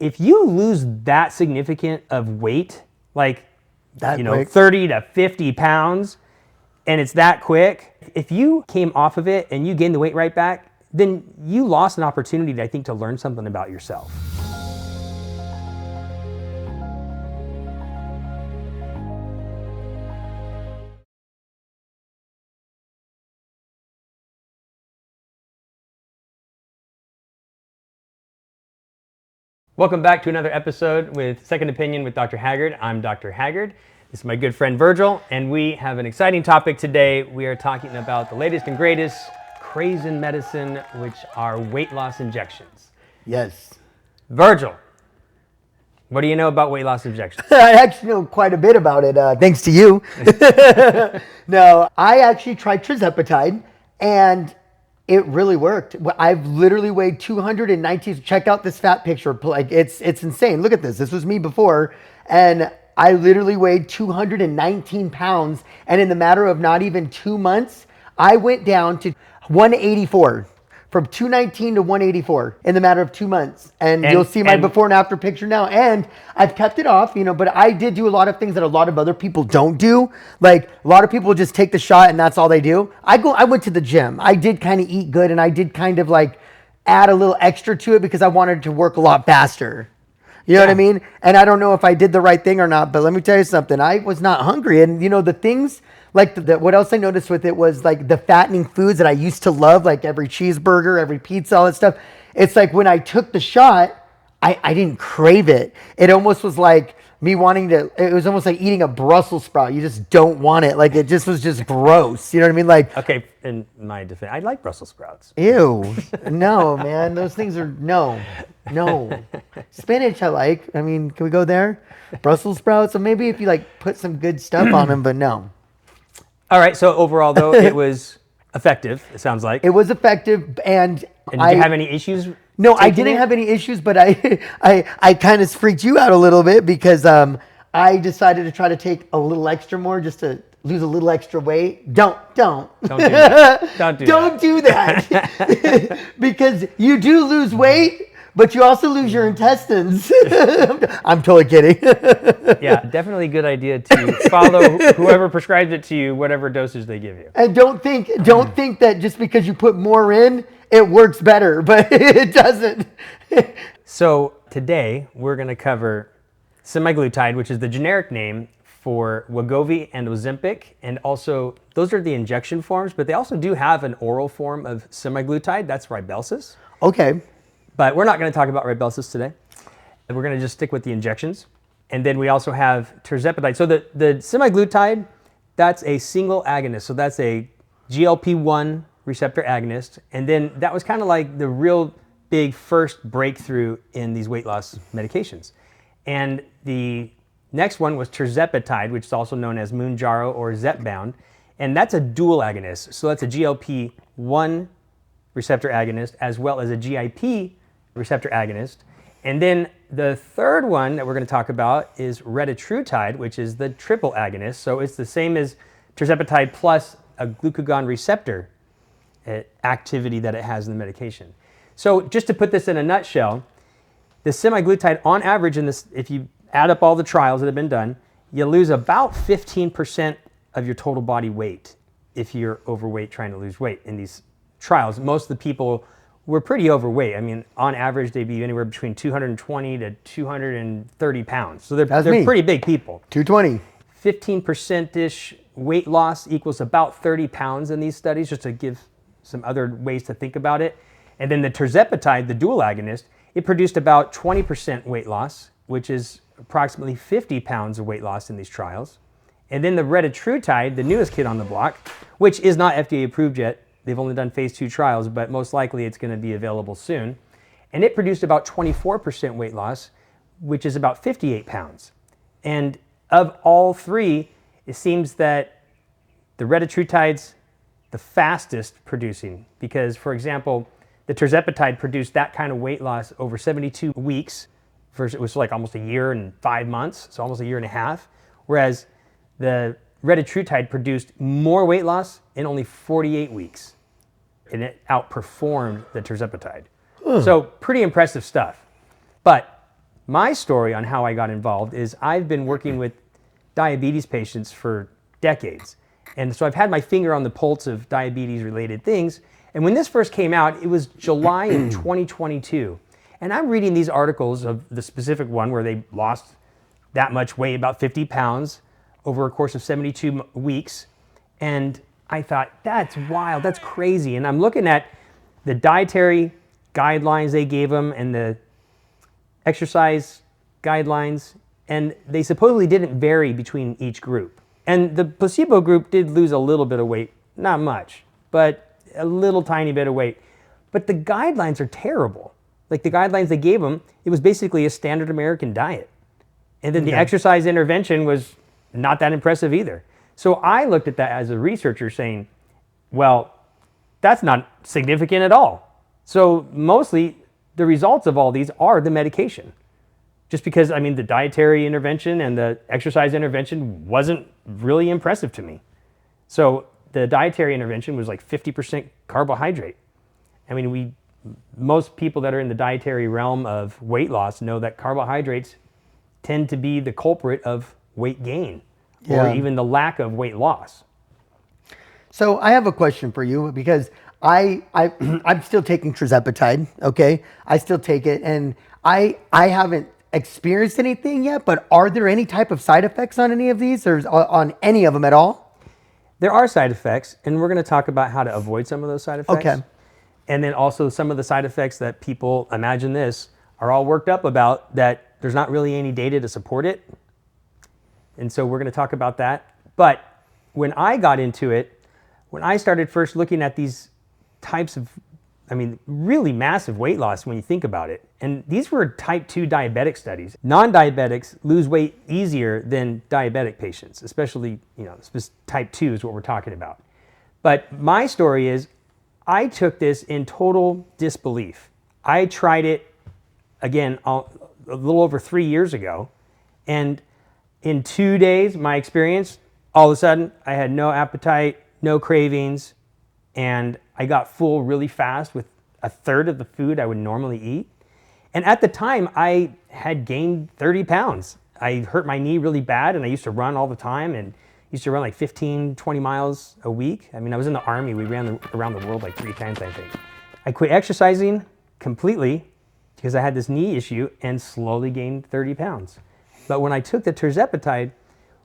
If you lose that significant of weight, like, That quick. 30 to 50 pounds, and it's that quick, if you came off of it and you gained the weight right back, then you lost an opportunity, I think, to learn something about yourself. Welcome back to another episode with Second Opinion with Dr. Haggard. I'm Dr. Haggard. This is my good friend Virgil, and we have an exciting topic today. We are talking about the latest and greatest craze in medicine, which are weight loss injections. Yes. Virgil, what do you know about weight loss injections? I actually know quite a bit about it, thanks to you. No, I actually tried tirzepatide, and it really worked. I've literally weighed 219. Check out this fat picture. Like it's insane. Look at this. This was me before, and I literally weighed 219 pounds. And in the matter of not even 2 months, I went down to 184. From 219 to 184 in the matter of 2 months. And you'll see my before and after picture now. And I've kept it off, but I did do a lot of things that a lot of other people don't do. Like a lot of people just take the shot and that's all they do. I went to the gym. I did kind of eat good and I did kind of like add a little extra to it because I wanted to work a lot faster. You know what I mean? And I don't know if I did the right thing or not, but let me tell you something. I was not hungry. And the things like what else I noticed with it was like the fattening foods that I used to love, like every cheeseburger, every pizza, all that stuff. It's like when I took the shot, I didn't crave it. It almost was like me it was almost like eating a Brussels sprout. You just don't want it. Like it just was just gross. You know what I mean? Like, Okay, in my defense, I like Brussels sprouts. ew, no, man, those things are, no. Spinach I like. I mean, can we go there? Brussels sprouts. So maybe if you like put some good stuff on them, but no. All right, so overall, though, it was effective, it sounds like. It was effective, and did you have any issues? No, I didn't have any issues, but I kind of freaked you out a little bit because I decided to try to take a little extra more just to lose a little extra weight. Don't do that. Don't do that. Because you do lose weight, but you also lose your intestines. I'm totally kidding. Yeah, definitely a good idea to follow whoever prescribes it to you, whatever dosage they give you. And don't think that just because you put more in, it works better, but it doesn't. So today we're going to cover semaglutide, which is the generic name for Wegovy and Ozempic, and also those are the injection forms, but they also do have an oral form of semaglutide. That's Rybelsus. Okay. But we're not going to talk about Rybelsus today. We're going to just stick with the injections. And then we also have tirzepatide. So the semaglutide, that's a single agonist. So that's a GLP-1 receptor agonist. And then that was kind of like the real big first breakthrough in these weight loss medications. And the next one was tirzepatide, which is also known as Mounjaro or Zepbound. And that's a dual agonist. So that's a GLP-1 receptor agonist as well as a GIP receptor agonist. And then the third one that we're going to talk about is retatrutide, which is the triple agonist. So it's the same as tirzepatide plus a glucagon receptor activity that it has in the medication. So just to put this in a nutshell, the semaglutide on average in this, if you add up all the trials that have been done, you lose about 15% of your total body weight if you're overweight trying to lose weight in these trials. Most of the people were pretty overweight. I mean, on average, they'd be anywhere between 220 to 230 pounds. So they're pretty big people. 220. 15%-ish weight loss equals about 30 pounds in these studies, just to give some other ways to think about it. And then the tirzepatide, the dual agonist, it produced about 20% weight loss, which is approximately 50 pounds of weight loss in these trials. And then the retatrutide, the newest kid on the block, which is not FDA approved yet. They've only done phase 2 trials, but most likely it's going to be available soon. And it produced about 24% weight loss, which is about 58 pounds. And of all three, it seems that the retatrutide's the fastest producing because, for example, the tirzepatide produced that kind of weight loss over 72 weeks. First, it was like almost a year and 5 months, so almost a year and a half. Whereas the retatrutide produced more weight loss in only 48 weeks. And it outperformed the tirzepatide. So pretty impressive stuff. But my story on how I got involved is I've been working with diabetes patients for decades. And so I've had my finger on the pulse of diabetes related things. And when this first came out, it was July of 2022. And I'm reading these articles of the specific one where they lost that much weight, about 50 pounds, over a course of 72 weeks. And I thought, that's wild, that's crazy. And I'm looking at the dietary guidelines they gave them and the exercise guidelines, and they supposedly didn't vary between each group. And the placebo group did lose a little bit of weight, not much, but a little tiny bit of weight. But the guidelines are terrible. Like the guidelines they gave them, it was basically a standard American diet. And then the exercise intervention was not that impressive either. So I looked at that as a researcher saying, well, that's not significant at all. So mostly the results of all these are the medication. Just because, I mean, the dietary intervention and the exercise intervention wasn't really impressive to me. So the dietary intervention was like 50% carbohydrate. I mean, most people that are in the dietary realm of weight loss know that carbohydrates tend to be the culprit of weight gain or even the lack of weight loss. So I have a question for you because I'm still taking tirzepatide, okay? I still take it, and I haven't experienced anything yet, but are there any type of side effects on any of these or on any of them at all? There are side effects, and we're going to talk about how to avoid some of those side effects. Okay. And then also some of the side effects that people, imagine this, are all worked up about that there's not really any data to support it. And so we're going to talk about that. But when I got into it, when I started first looking at these types of, I mean, really massive weight loss when you think about it. And these were type 2 diabetic studies. Non-diabetics lose weight easier than diabetic patients, especially, type 2 is what we're talking about. But my story is I took this in total disbelief. I tried it, again, a little over 3 years ago. And in 2 days, my experience, all of a sudden, I had no appetite, no cravings, and I got full really fast with a third of the food I would normally eat. And at the time, I had gained 30 pounds. I hurt my knee really bad, and I used to run all the time and used to run like 15, 20 miles a week. I mean, I was in the Army. We ran around the world like 3 times, I think. I quit exercising completely because I had this knee issue and slowly gained 30 pounds. But when I took the tirzepatide,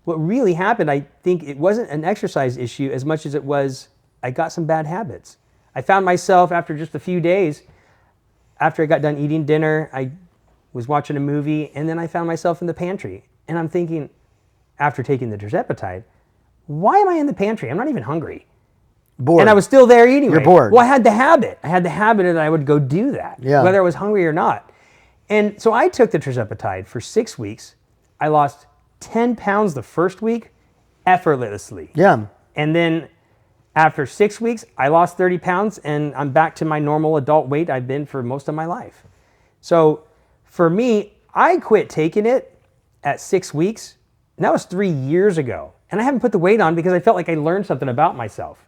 what really happened, I think it wasn't an exercise issue as much as it was I got some bad habits. I found myself after just a few days, after I got done eating dinner, I was watching a movie, and then I found myself in the pantry. And I'm thinking, after taking the tirzepatide, why am I in the pantry? I'm not even hungry. Bored. And I was still there eating. You're bored. Well, I had the habit. that I would go do that, whether I was hungry or not. And so I took the tirzepatide for 6 weeks. I lost 10 pounds the first week effortlessly. Yeah. And then after 6 weeks, I lost 30 pounds and I'm back to my normal adult weight I've been for most of my life. So for me, I quit taking it at 6 weeks, and that was 3 years ago. And I haven't put the weight on because I felt like I learned something about myself.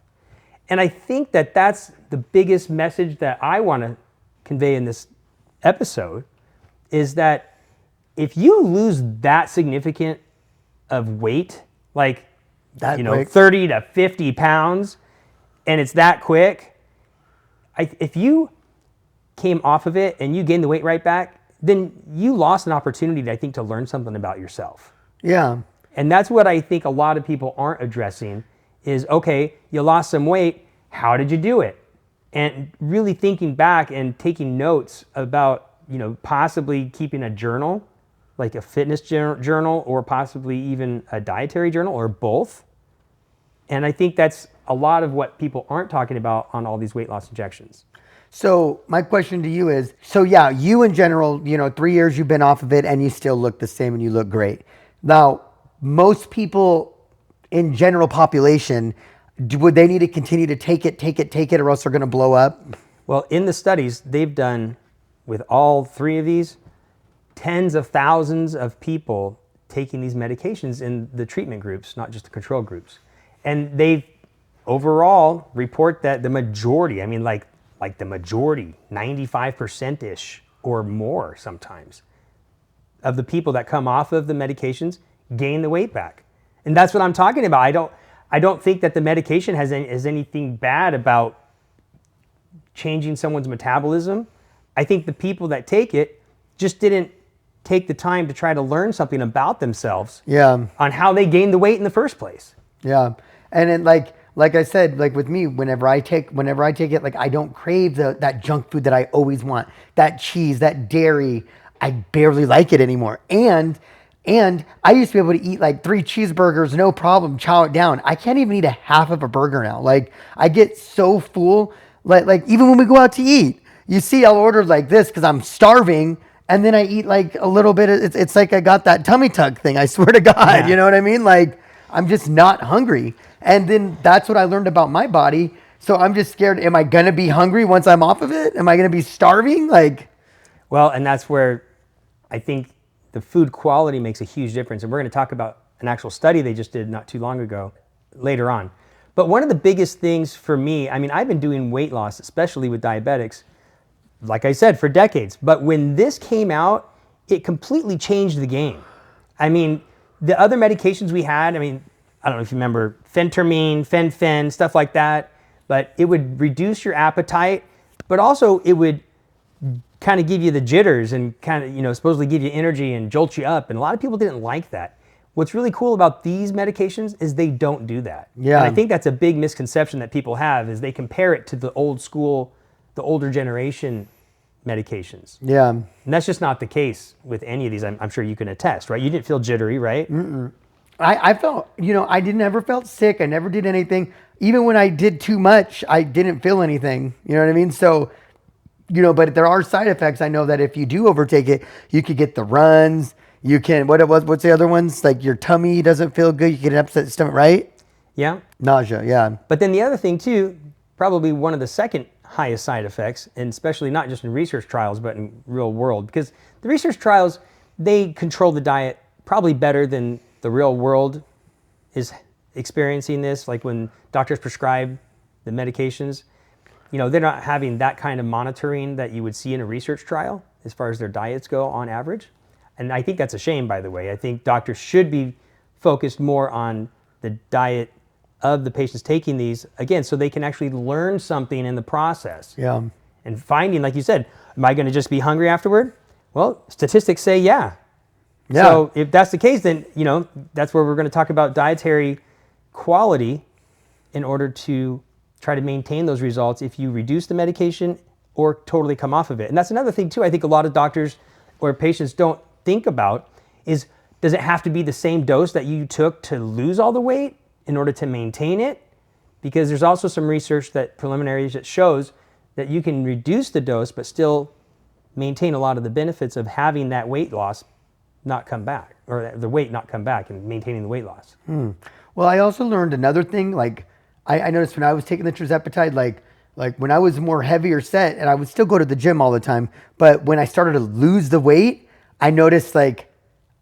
And I think that that's the biggest message that I want to convey in this episode is that if you lose that significant of weight, like, Quick. 30 to 50 pounds, and it's that quick, if you came off of it and you gained the weight right back, then you lost an opportunity, I think, to learn something about yourself. Yeah. And that's what I think a lot of people aren't addressing is, okay, you lost some weight, how did you do it? And really thinking back and taking notes about, possibly keeping a journal, like a fitness journal or possibly even a dietary journal or both. And I think that's a lot of what people aren't talking about on all these weight loss injections. So my question to you is, you in general, 3 years you've been off of it and you still look the same and you look great. Now, most people in general population, would they need to continue to take it or else they're going to blow up? Well, in the studies they've done with all 3 of these, tens of thousands of people taking these medications in the treatment groups, not just the control groups. And they overall report that the majority, like the majority, 95%-ish or more sometimes, of the people that come off of the medications gain the weight back. And that's what I'm talking about. I don't think that the medication has anything bad about changing someone's metabolism. I think the people that take it just didn't take the time to try to learn something about themselves on how they gained the weight in the first place. Yeah. And then like I said, like with me, whenever I take it, like I don't crave that junk food that I always want, that cheese, that dairy. I barely like it anymore. And I used to be able to eat like 3 cheeseburgers, no problem, chow it down. I can't even eat a half of a burger now. Like I get so full, like even when we go out to eat, you see I'll order like this because I'm starving. And then I eat like a little bit. It's like I got that tummy tuck thing. I swear to God, Yeah. You know what I mean? Like I'm just not hungry. And then that's what I learned about my body. So I'm just scared. Am I going to be hungry once I'm off of it? Am I going to be starving? Well, and that's where I think the food quality makes a huge difference. And we're going to talk about an actual study they just did not too long ago later on. But one of the biggest things for me, I mean, I've been doing weight loss, especially with diabetics, like I said, for decades. But when this came out, it completely changed the game. I mean, the other medications we had, I mean, I don't know if you remember phentermine, fen-phen, stuff like that, but it would reduce your appetite, but also it would kind of give you the jitters and kind of, supposedly give you energy and jolt you up. And a lot of people didn't like that. What's really cool about these medications is they don't do that. Yeah. And I think that's a big misconception that people have is they compare it to the old school, the older generation medications. Yeah. And that's just not the case with any of these. I'm sure you can attest, right? You didn't feel jittery, right? I felt, I never felt sick. I never did anything. Even when I did too much, I didn't feel anything. You know what I mean? So, but there are side effects. I know that if you do overtake it, you could get the runs. You can, what's the other ones? Like your tummy doesn't feel good. You get an upset stomach, right? Yeah. Nausea, yeah. But then the other thing too, probably one of the second highest side effects, and especially not just in research trials, but in real world, because the research trials, they control the diet probably better than the real world is experiencing this. Like when doctors prescribe the medications, they're not having that kind of monitoring that you would see in a research trial as far as their diets go on average. And I think that's a shame, by the way. I think doctors should be focused more on the diet of the patients taking these, again, so they can actually learn something in the process. Yeah. And finding, like you said, am I going to just be hungry afterward? Well, statistics say yeah. Yeah. So if that's the case, then, that's where we're going to talk about dietary quality in order to try to maintain those results if you reduce the medication or totally come off of it. And that's another thing too, I think a lot of doctors or patients don't think about is, does it have to be the same dose that you took to lose all the weight in order to maintain it? Because there's also some research that shows that you can reduce the dose but still maintain a lot of the benefits of having that weight loss not come back, or the weight not come back, and maintaining the weight loss. Well, I also learned another thing. Like I noticed when I was taking the tirzepatide, like when I was more heavier set, and I would still go to the gym all the time, but when I started to lose the weight, I noticed like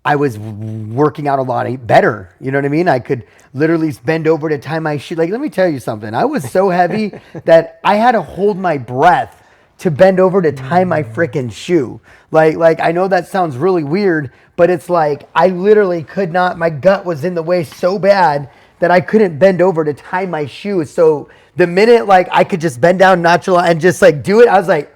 I was working out a lot better. You know what I mean? I could literally bend over to tie my shoe. Like, let me tell you something. I was so heavy that I had to hold my breath to bend over to tie my freaking shoe. Like I know that sounds really weird, but it's like I literally could not. My gut was in the way so bad that I couldn't bend over to tie my shoe. So the minute like I could just bend down nonchalant and just like do it, I was like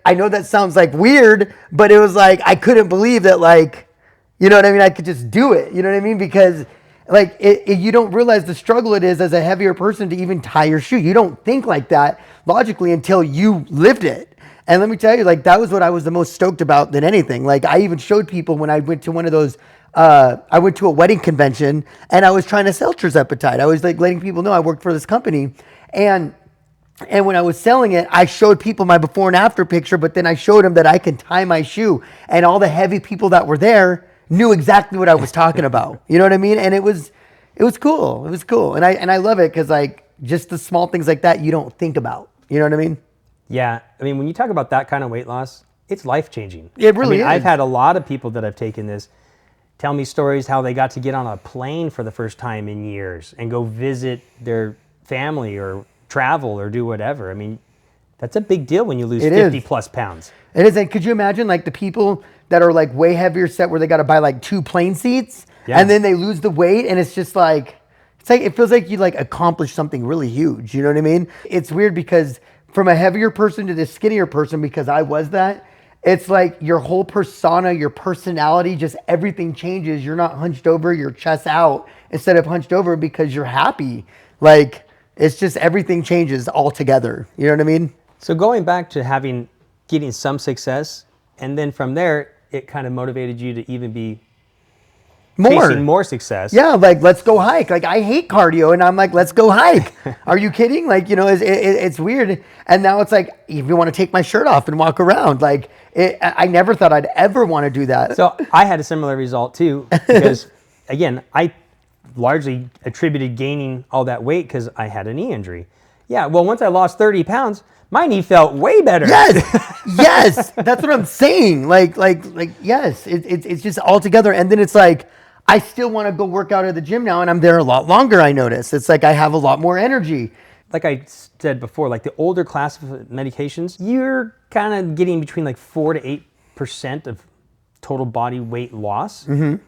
I know that sounds like weird, but it was like I couldn't believe that, like, you know what I mean? I could just do it. You know what I mean? Because like you don't realize the struggle it is as a heavier person to even tie your shoe. You don't think like that logically until you lived it. And let me tell you, like, that was what I was the most stoked about than anything. Like, I even showed people when I went to one of those, I went to a wedding convention and I was trying to sell tirzepatide. I was like letting people know I worked for this company. And when I was selling it, I showed people my before and after picture, but then I showed them that I can tie my shoe. And all the heavy people that were there knew exactly what I was talking about. You know what I mean? And it was cool. It was cool. And I love it because, like, just the small things like that you don't think about. You know what I mean? Yeah. I mean, when you talk about that kind of weight loss, it's life-changing. It really is. I've had a lot of people that have taken this tell me stories how they got to get on a plane for the first time in years and go visit their family or travel or do whatever. I mean, That's a big deal when you lose It 50 is. plus pounds. It is. Like, could you imagine like the people that are like way heavier set where they got to buy like 2 plane seats Yeah. and then they lose the weight and it's just like, it feels like you like accomplished something really huge. You know what I mean? It's weird because from a heavier person to the skinnier person, because I was that, it's like your whole persona, your personality, just everything changes. You're not hunched over, your chest out instead of hunched over because you're happy. Like, it's just everything changes altogether. You know what I mean? So going back to getting some success, and then from there, it kind of motivated you to even be chasing more success. Yeah, like let's go hike. Like I hate cardio, and I'm like, let's go hike. Are you kidding? Like, you know, it's weird. And now it's like, if you want to take my shirt off and walk around, like I never thought I'd ever want to do that. So I had a similar result too, because again, I largely attributed gaining all that weight because I had a knee injury. Yeah, well, once I lost 30 pounds, my knee felt way better. Yes, yes, that's what I'm saying. Like, yes, it's just all together. And then it's like, I still want to go work out at the gym now, and I'm there a lot longer. I notice it's like I have a lot more energy. Like I said before, like the older class of medications, you're kind of getting between like 4 to 8% of total body weight loss,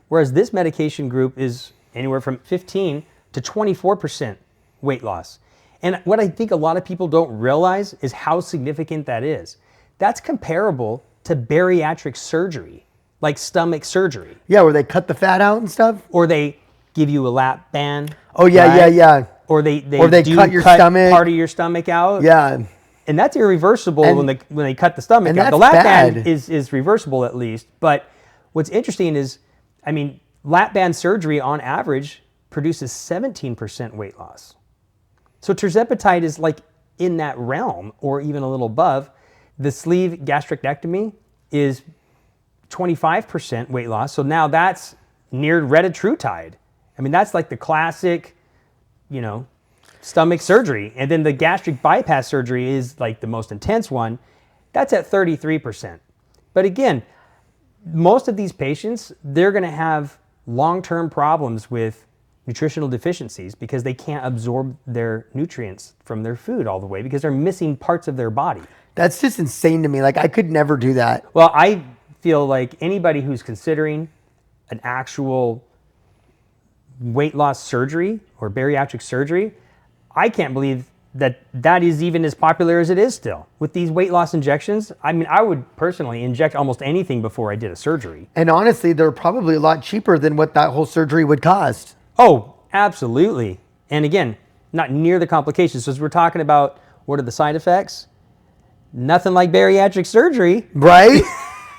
whereas this medication group is anywhere from 15 to 24% weight loss. And what I think a lot of people don't realize is how significant that is. That's comparable to bariatric surgery, like stomach surgery. Yeah, where they cut the fat out and stuff. Or they give you a lap band. Oh yeah, right? yeah. Or they do cut your stomach, part of your stomach out. Yeah. And that's irreversible when they cut the stomach out. The that's lap bad. band is reversible at least. But what's interesting is, I mean, lap band surgery on average produces 17% weight loss. So tirzepatide is like in that realm or even a little above. The sleeve gastrectomy is 25% weight loss. So now that's near retatrutide. I mean, that's like the classic, you know, stomach surgery. And then the gastric bypass surgery is like the most intense one. That's at 33%. But again, most of these patients, they're going to have long-term problems with nutritional deficiencies because they can't absorb their nutrients from their food all the way because they're missing parts of their body. That's just insane to me. Like I could never do that. Well, I feel like anybody who's considering an actual weight loss surgery or bariatric surgery, I can't believe that is even as popular as it is still. With these weight loss injections, I mean, I would personally inject almost anything before I did a surgery. And honestly, they're probably a lot cheaper than what that whole surgery would cost. Oh, absolutely. And again, not near the complications. So as we're talking about what are the side effects, nothing like bariatric surgery. Right?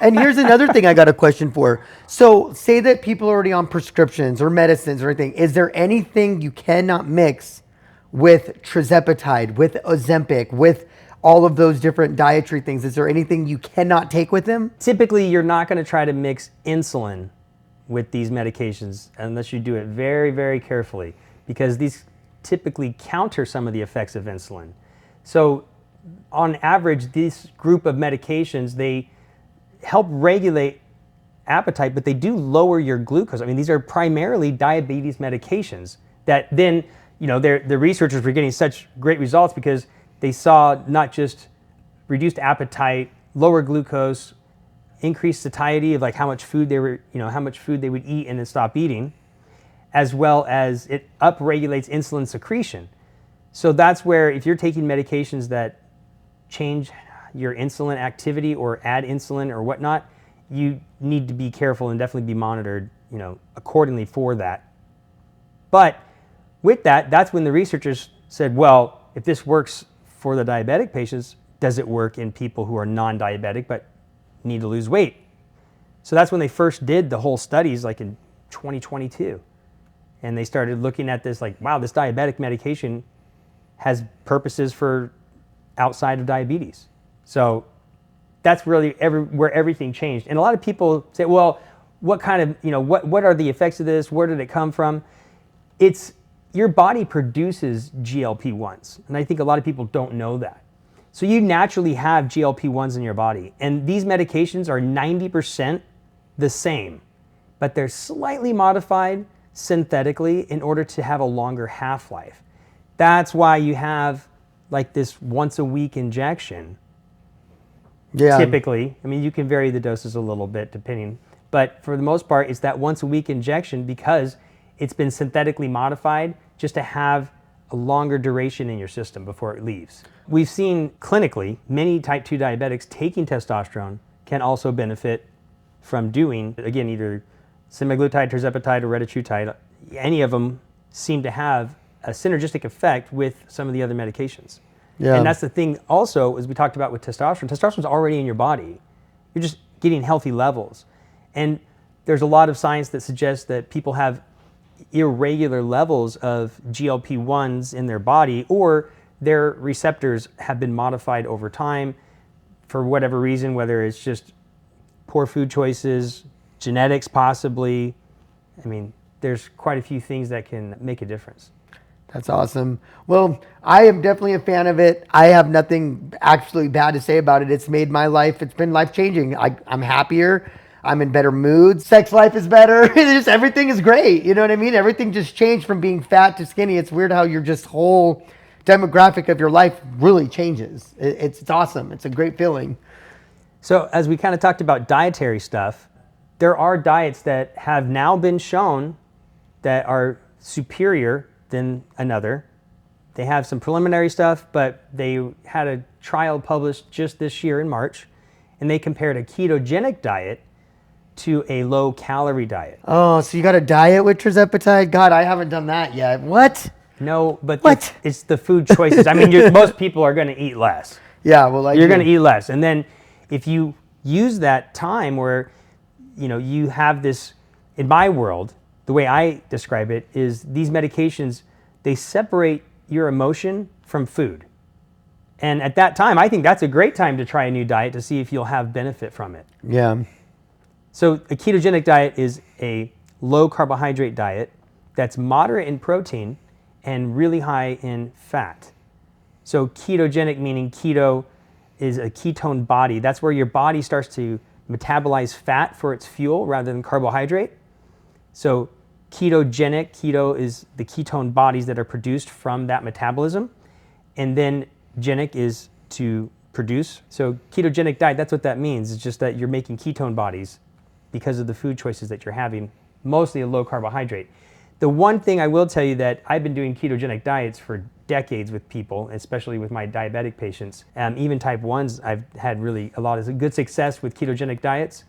And here's another thing I got a question for. So say that people are already on prescriptions or medicines or anything. Is there anything you cannot mix with tirzepatide, with Ozempic, with all of those different dietary things? Is there anything you cannot take with them? Typically, you're not going to try to mix insulin with these medications unless you do it very, very carefully because these typically counter some of the effects of insulin. So on average, this group of medications, they help regulate appetite, but they do lower your glucose. I mean, these are primarily diabetes medications that then, you know, the researchers were getting such great results because they saw not just reduced appetite, lower glucose, increased satiety of like how much food they were, you know, how much food they would eat and then stop eating, as well as it upregulates insulin secretion. So that's where if you're taking medications that change your insulin activity or add insulin or whatnot, you need to be careful and definitely be monitored, you know, accordingly for that. But with that, that's when the researchers said, well, if this works for the diabetic patients, does it work in people who are non-diabetic but need to lose weight? So that's when they first did the whole studies, like in 2022. And they started looking at this like, wow, this diabetic medication has purposes for outside of diabetes. So that's really where everything changed. And a lot of people say, well, what kind of, you know, what are the effects of this? Where did it come from? It's your body produces GLP-1s. And I think a lot of people don't know that. So you naturally have GLP-1s in your body. And these medications are 90% the same, but they're slightly modified synthetically in order to have a longer half-life. That's why you have like this once a week injection, Yeah. typically, I mean, you can vary the doses a little bit depending, but for the most part, it's that once a week injection because it's been synthetically modified just to have a longer duration in your system before it leaves. We've seen clinically many type 2 diabetics taking testosterone can also benefit from doing, again, either semaglutide, tirzepatide, or retatrutide. Any of them seem to have a synergistic effect with some of the other medications. Yeah. And that's the thing also, as we talked about with testosterone, testosterone's already in your body. You're just getting healthy levels. And there's a lot of science that suggests that people have irregular levels of GLP-1s in their body, or their receptors have been modified over time for whatever reason, whether it's just poor food choices, genetics possibly. I mean, there's quite a few things that can make a difference. That's awesome. Well, I am definitely a fan of it. I have nothing actually bad to say about it. It's made my life, it's been life-changing. I'm happier. I'm in better mood. Sex life is better. Just everything is great. You know what I mean? Everything just changed from being fat to skinny. It's weird how your just whole demographic of your life really changes. It's awesome. It's a great feeling. So as we kind of talked about dietary stuff, there are diets that have now been shown that are superior than another. They have some preliminary stuff, but they had a trial published just this year in March, and they compared a ketogenic diet to a low-calorie diet. Oh, so you got a diet with tirzepatide? God, I haven't done that yet. What? No, but What? it's the food choices. I mean, most people are going to eat less. Yeah, well, You're going to eat less. And then if you use that time where, you have this, in my world, the way I describe it is these medications, they separate your emotion from food. And at that time, I think that's a great time to try a new diet to see if you'll have benefit from it. Yeah. So a ketogenic diet is a low carbohydrate diet that's moderate in protein and really high in fat. So ketogenic meaning keto is a ketone body. That's where your body starts to metabolize fat for its fuel rather than carbohydrate. So ketogenic, keto is the ketone bodies that are produced from that metabolism. And then genic is to produce. So ketogenic diet, that's what that means. It's just that you're making ketone bodies because of the food choices that you're having, mostly a low carbohydrate. The one thing I will tell you that I've been doing ketogenic diets for decades with people, especially with my diabetic patients, even type 1s, I've had really a lot of good success with ketogenic diets.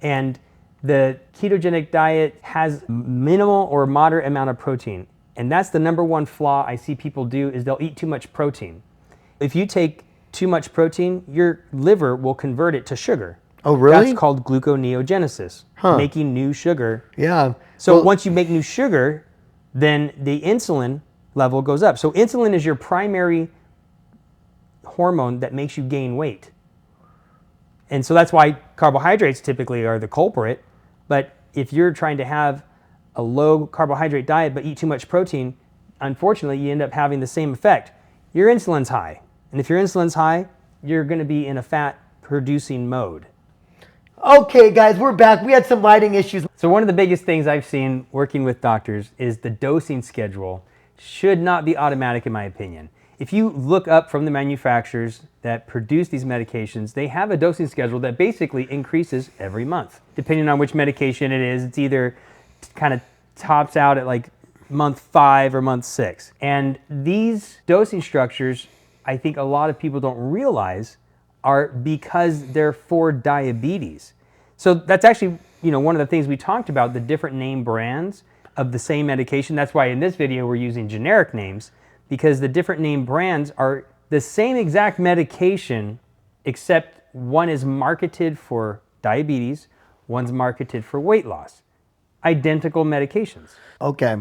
And the ketogenic diet has minimal or moderate amount of protein. And that's the number one flaw I see people do is they'll eat too much protein. If you take too much protein, your liver will convert it to sugar. Oh, really? That's called gluconeogenesis, making new sugar. Yeah. So once you make new sugar, then the insulin level goes up. So insulin is your primary hormone that makes you gain weight. And so that's why carbohydrates typically are the culprit. But if you're trying to have a low carbohydrate diet but eat too much protein, unfortunately you end up having the same effect. Your insulin's high. And if your insulin's high, you're going to be in a fat producing mode. Okay, guys, we're back. We had some lighting issues. So one of the biggest things I've seen working with doctors is the dosing schedule should not be automatic in my opinion. If you look up from the manufacturers that produce these medications, they have a dosing schedule that basically increases every month. Depending on which medication it is, it's either kind of tops out at like month 5 or month 6. And these dosing structures, I think a lot of people don't realize are because they're for diabetes. So that's actually, one of the things we talked about, the different name brands of the same medication. That's why in this video we're using generic names, because the different name brands are the same exact medication, except one is marketed for diabetes, one's marketed for weight loss. Identical medications. Okay.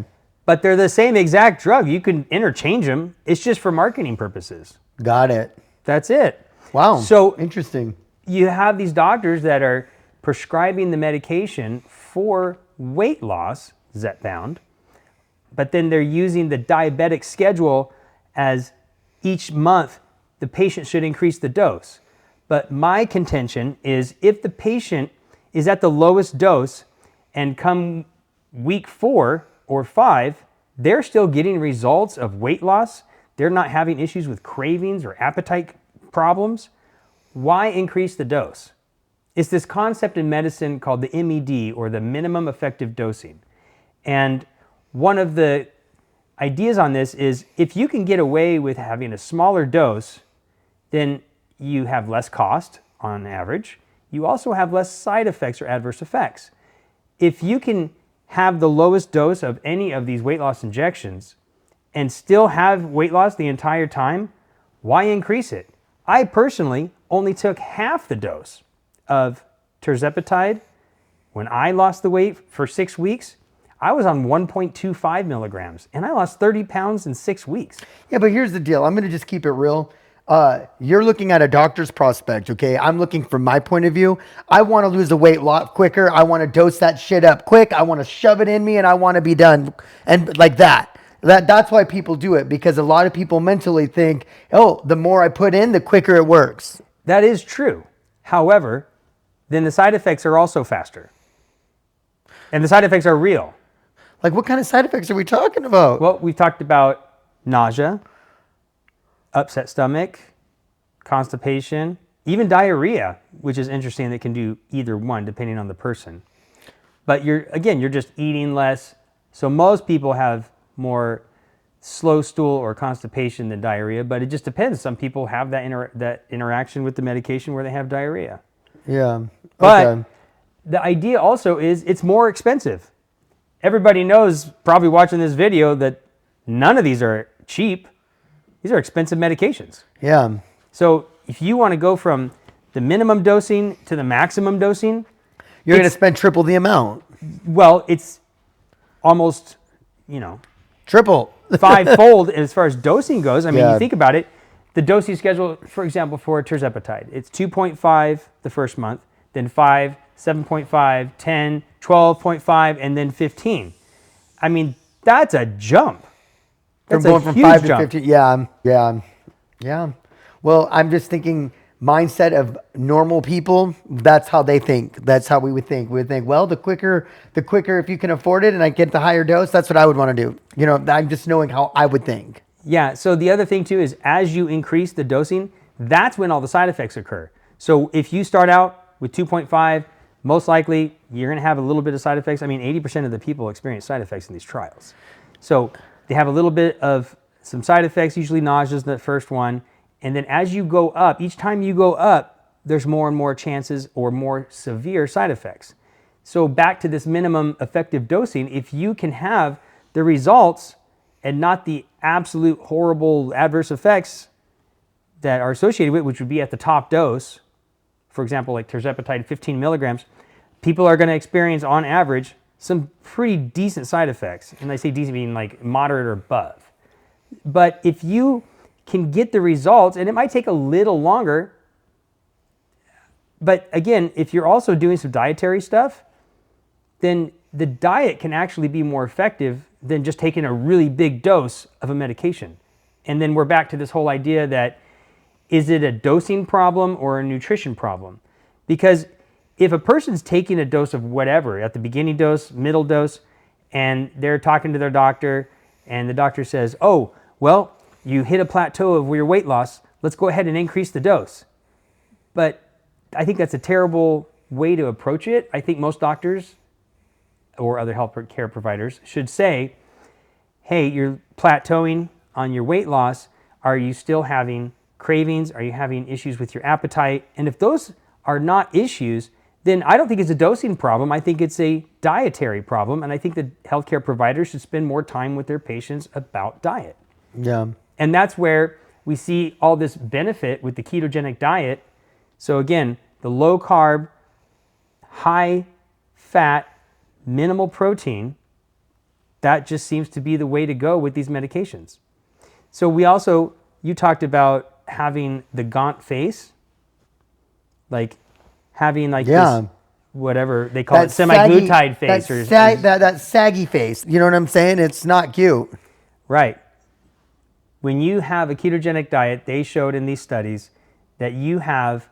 But they're the same exact drug. You can interchange them. It's just for marketing purposes. Got it. That's it. Wow. So interesting. You have these doctors that are prescribing the medication for weight loss, Zepbound, but then they're using the diabetic schedule as each month the patient should increase the dose. But my contention is if the patient is at the lowest dose and come week 4 or 5, they're still getting results of weight loss, they're not having issues with cravings or appetite problems. Why increase the dose? It's this concept in medicine called the MED, or the minimum effective dosing. And one of the ideas on this is if you can get away with having a smaller dose, then you have less cost on average. You also have less side effects or adverse effects. If you can have the lowest dose of any of these weight loss injections and still have weight loss the entire time, why increase it? I personally only took half the dose of tirzepatide. When I lost the weight for 6 weeks, I was on 1.25 milligrams, and I lost 30 pounds in 6 weeks. Yeah, but here's the deal. I'm going to just keep it real. You're looking at a doctor's prospect, okay? I'm looking from my point of view. I want to lose the weight a lot quicker. I want to dose that shit up quick. I want to shove it in me, and I want to be done. And like that. That's why people do it, because a lot of people mentally think, oh, the more I put in, the quicker it works. That is true. However, then the side effects are also faster. And the side effects are real. Like, what kind of side effects are we talking about? Well, we've talked about nausea, upset stomach, constipation, even diarrhea, which is interesting. That can do either one depending on the person. But you're just eating less. So most people have more slow stool or constipation than diarrhea, but it just depends. Some people have that interaction with the medication where they have diarrhea. Yeah. But okay. The idea also is it's more expensive. Everybody knows, probably watching this video, that none of these are cheap. These are expensive medications. Yeah. So if you want to go from the minimum dosing to the maximum dosing, You're going to spend triple the amount. well, it's almost, Triple. fivefold as far as dosing goes. I mean, Yeah. you think about it, the dosing schedule, for example, for tirzepatide, it's 2.5 the first month, then 5, 7.5, 10, 12.5, and then 15. I mean, that's a jump. That's Going a from huge 5 to jump. 15. Yeah. Well, I'm just thinking mindset of normal people. That's how they think. That's how we would think. We would think, well, the quicker, if you can afford it and I get the higher dose, that's what I would want to do. I'm just knowing how I would think. Yeah, so the other thing too is as you increase the dosing, that's when all the side effects occur. So if you start out with 2.5, most likely you're going to have a little bit of side effects. I mean, 80% of the people experience side effects in these trials. So they have a little bit of some side effects, usually nausea is the first one. And then as you go up, each time you go up, there's more and more chances or more severe side effects. So back to this minimum effective dosing, if you can have the results and not the absolute horrible adverse effects that are associated with it, which would be at the top dose, for example, like tirzepatide 15 milligrams, people are going to experience on average some pretty decent side effects. And I say decent meaning like moderate or above. But if you can get the results, and it might take a little longer, but again, if you're also doing some dietary stuff, then the diet can actually be more effective than just taking a really big dose of a medication. And then we're back to this whole idea that, is it a dosing problem or a nutrition problem? Because if a person's taking a dose of whatever, at the beginning dose, middle dose, and they're talking to their doctor, and the doctor says, oh, well, you hit a plateau of your weight loss, let's go ahead and increase the dose. But I think that's a terrible way to approach it. I think most doctors or other health care providers should say, hey, you're plateauing on your weight loss. Are you still having cravings? Are you having issues with your appetite? And if those are not issues, then I don't think it's a dosing problem. I think it's a dietary problem. And I think that healthcare providers should spend more time with their patients about diet. Yeah. And that's where we see all this benefit with the ketogenic diet. So again, the low carb, high fat, minimal protein, that just seems to be the way to go with these medications. So you talked about having the gaunt face, like having like this, whatever they call it, semaglutide face. That saggy face. You know what I'm saying? It's not cute. Right. When you have a ketogenic diet, they showed in these studies that you have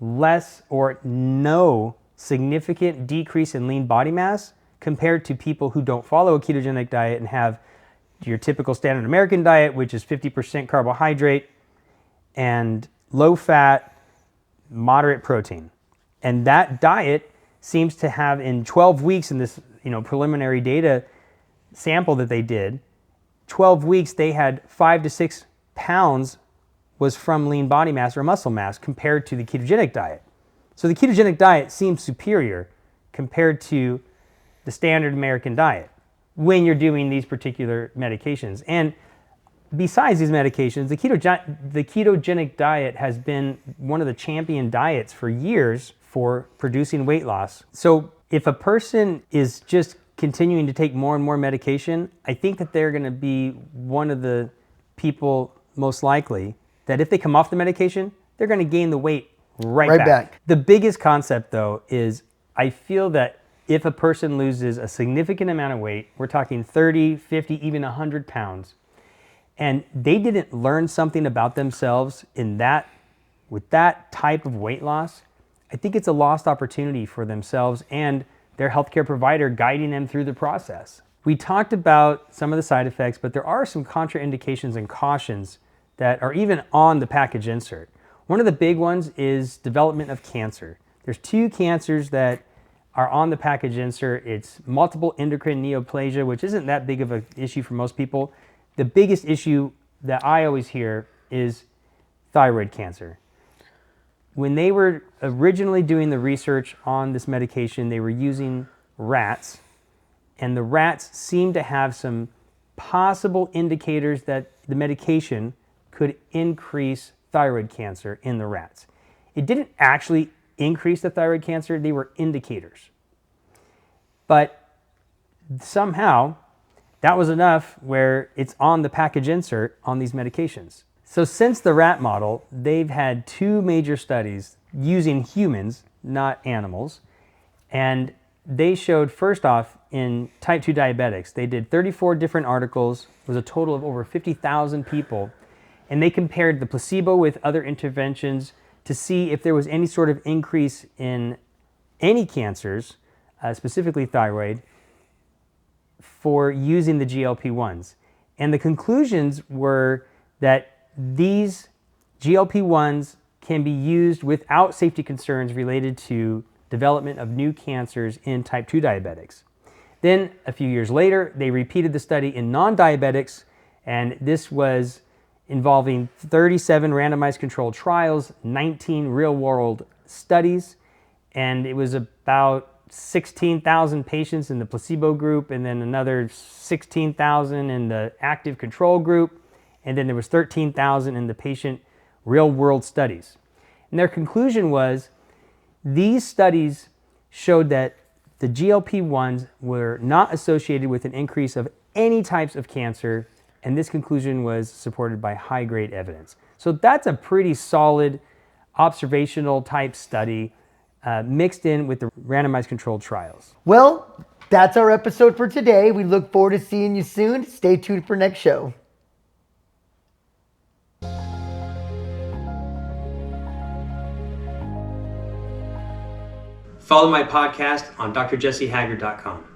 less or no significant decrease in lean body mass compared to people who don't follow a ketogenic diet and have your typical standard American diet, which is 50% carbohydrate and low fat, moderate protein. And that diet seems to have, in 12 weeks in this preliminary data sample that they did, 12 weeks they had 5 to 6 pounds was from lean body mass or muscle mass compared to the ketogenic diet. So the ketogenic diet seems superior compared to the standard American diet when you're doing these particular medications. And besides these medications, the ketogenic diet has been one of the champion diets for years for producing weight loss. So if a person is just continuing to take more and more medication, I think that they're going to be one of the people most likely that if they come off the medication, they're going to gain the weight right back. The biggest concept, though, is I feel that if a person loses a significant amount of weight, we're talking 30, 50, even 100 pounds, and they didn't learn something about themselves with that type of weight loss, I think it's a lost opportunity for themselves and their healthcare provider guiding them through the process. We talked about some of the side effects, but there are some contraindications and cautions that are even on the package insert. One of the big ones is development of cancer. There's 2 cancers that are on the package insert. It's multiple endocrine neoplasia, which isn't that big of an issue for most people. The biggest issue that I always hear is thyroid cancer. When they were originally doing the research on this medication, they were using rats, and the rats seemed to have some possible indicators that the medication could increase thyroid cancer in the rats. It didn't actually increase the thyroid cancer, they were indicators. But somehow, that was enough where it's on the package insert on these medications. So since the rat model, they've had 2 major studies using humans, not animals, and they showed, first off, in type 2 diabetics, they did 34 different articles, it was a total of over 50,000 people, and they compared the placebo with other interventions to see if there was any sort of increase in any cancers, specifically thyroid, for using the GLP-1s. And the conclusions were that these GLP-1s can be used without safety concerns related to development of new cancers in type 2 diabetics. Then a few years later, they repeated the study in non-diabetics, and this was involving 37 randomized controlled trials, 19 real-world studies, and it was about 16,000 patients in the placebo group, and then another 16,000 in the active control group, and then there was 13,000 in the patient real-world studies. And their conclusion was these studies showed that the GLP-1s were not associated with an increase of any types of cancer, and this conclusion was supported by high-grade evidence. So that's a pretty solid observational type study mixed in with the randomized controlled trials. Well, that's our episode for today. We look forward to seeing you soon. Stay tuned for next show. Follow my podcast on drjessehaggard.com.